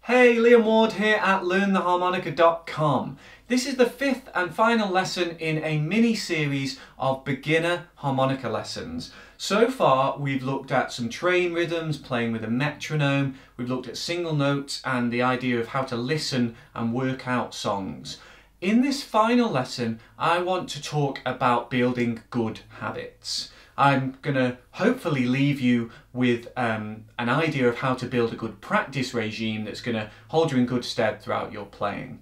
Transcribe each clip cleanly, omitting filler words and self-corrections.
Hey, Liam Ward here at LearnTheHarmonica.com. This is the fifth and final lesson in a mini-series of beginner harmonica lessons. So far we've looked at some train rhythms, playing with a metronome, we've looked at single notes and the idea of how to listen and work out songs. In this final lesson I want to talk about building good habits. I'm going to hopefully leave you with an idea of how to build a good practice regime that's going to hold you in good stead throughout your playing.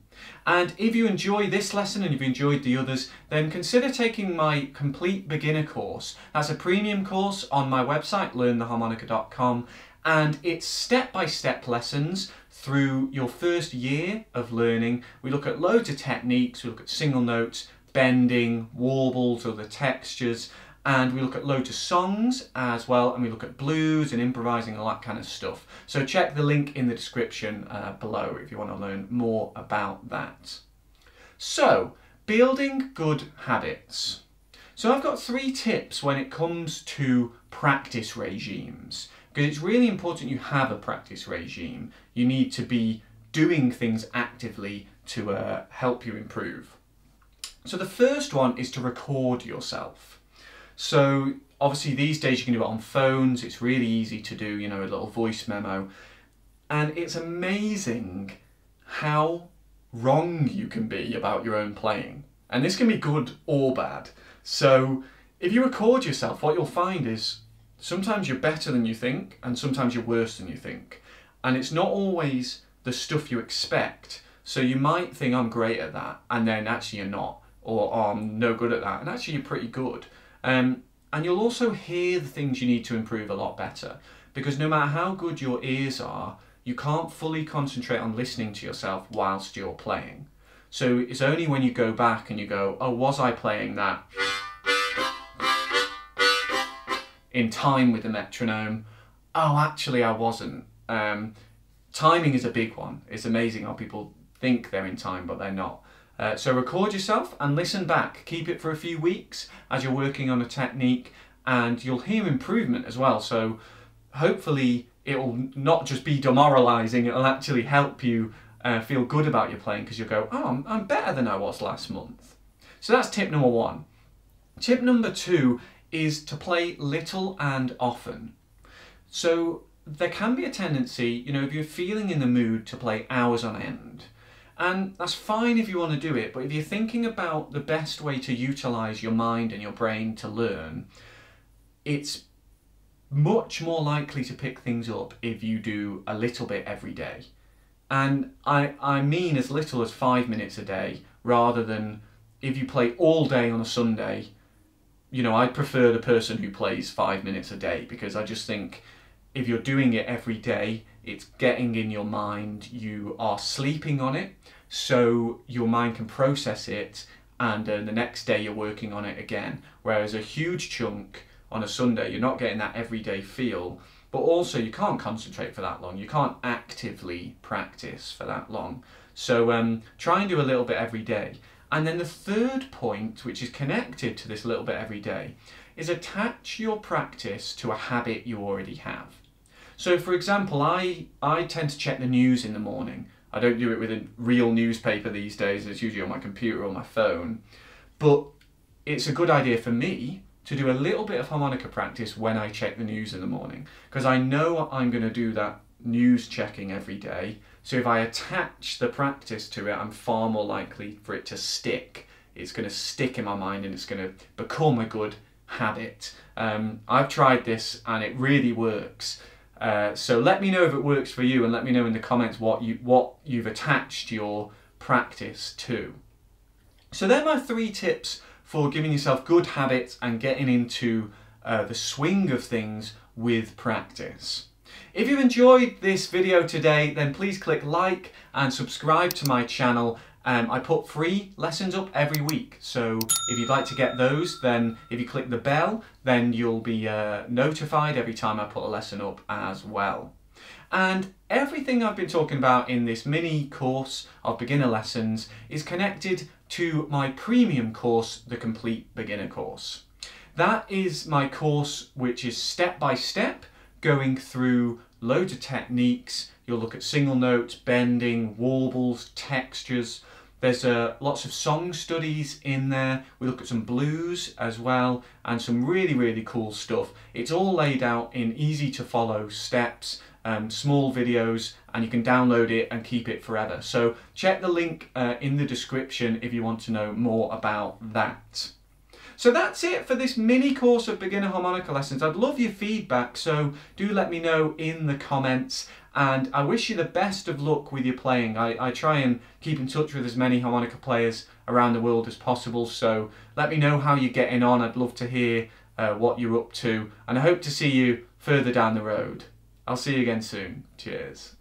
And if you enjoy this lesson and you've enjoyed the others, then consider taking my complete beginner course. That's a premium course on my website, LearnTheHarmonica.com, and it's step-by-step lessons through your first year of learning. We look at loads of techniques, we look at single notes, bending, warbles, other textures, and we look at loads of songs as well, and we look at blues and improvising and all that kind of stuff. So check the link in the description below if you want to learn more about that. So, building good habits. So I've got 3 tips when it comes to practice regimes, because it's really important you have a practice regime. You need to be doing things actively to help you improve. So the first one is to record yourself. So obviously these days you can do it on phones, it's really easy to do, you know, a little voice memo. And it's amazing how wrong you can be about your own playing. And this can be good or bad. So if you record yourself, what you'll find is sometimes you're better than you think and sometimes you're worse than you think. And it's not always the stuff you expect. So you might think I'm great at that and then actually you're not. Or oh, I'm no good at that and actually you're pretty good. And you'll also hear the things you need to improve a lot better, because no matter how good your ears are, you can't fully concentrate on listening to yourself whilst you're playing. So it's only when you go back and you go, oh, was I playing that in time with the metronome? Oh, actually I wasn't. Timing is a big one. It's amazing how people think they're in time, but they're not. So record yourself and listen back. Keep it for a few weeks as you're working on a technique, and you'll hear improvement as well. So hopefully it will not just be demoralising, it'll actually help you feel good about your playing, because you'll go, oh, I'm better than I was last month. So that's tip number 1. Tip number 2 is to play little and often. So there can be a tendency, you know, if you're feeling in the mood to play hours on end. And that's fine if you want to do it, but if you're thinking about the best way to utilise your mind and your brain to learn, it's much more likely to pick things up if you do a little bit every day. And I mean as little as 5 minutes a day, rather than if you play all day on a Sunday. You know, I prefer the person who plays 5 minutes a day, because I just think if you're doing it every day, it's getting in your mind, you are sleeping on it, so your mind can process it, and the next day you're working on it again. Whereas a huge chunk on a Sunday, you're not getting that everyday feel, but also you can't concentrate for that long. You can't actively practice for that long. So try and do a little bit every day. And then the third point, which is connected to this little bit every day, is attach your practice to a habit you already have. So for example, I tend to check the news in the morning. I don't do it with a real newspaper these days, it's usually on my computer or my phone. But it's a good idea for me to do a little bit of harmonica practice when I check the news in the morning, because I know I'm going to do that news checking every day. So if I attach the practice to it, I'm far more likely for it to stick. It's going to stick in my mind and it's going to become a good habit. I've tried this and it really works. So let me know if it works for you, and let me know in the comments what you've attached your practice to. So they're my 3 tips for giving yourself good habits and getting into the swing of things with practice. If you enjoyed this video today, then please click like and subscribe to my channel. I put free lessons up every week, so if you'd like to get those, then if you click the bell, then you'll be notified every time I put a lesson up as well. And everything I've been talking about in this mini course of beginner lessons is connected to my premium course, the Complete Beginner Course. That is my course which is step by step, going through loads of techniques, You'll look at single notes, bending, warbles, textures. There's lots of song studies in there. We look at some blues as well and some really, really cool stuff. It's all laid out in easy to follow steps, small videos, and you can download it and keep it forever. So check the link in the description if you want to know more about that. So that's it for this mini course of beginner harmonica lessons. I'd love your feedback, so do let me know in the comments, and I wish you the best of luck with your playing. I try and keep in touch with as many harmonica players around the world as possible, so let me know how you're getting on. I'd love to hear what you're up to, and I hope to see you further down the road. I'll see you again soon. Cheers.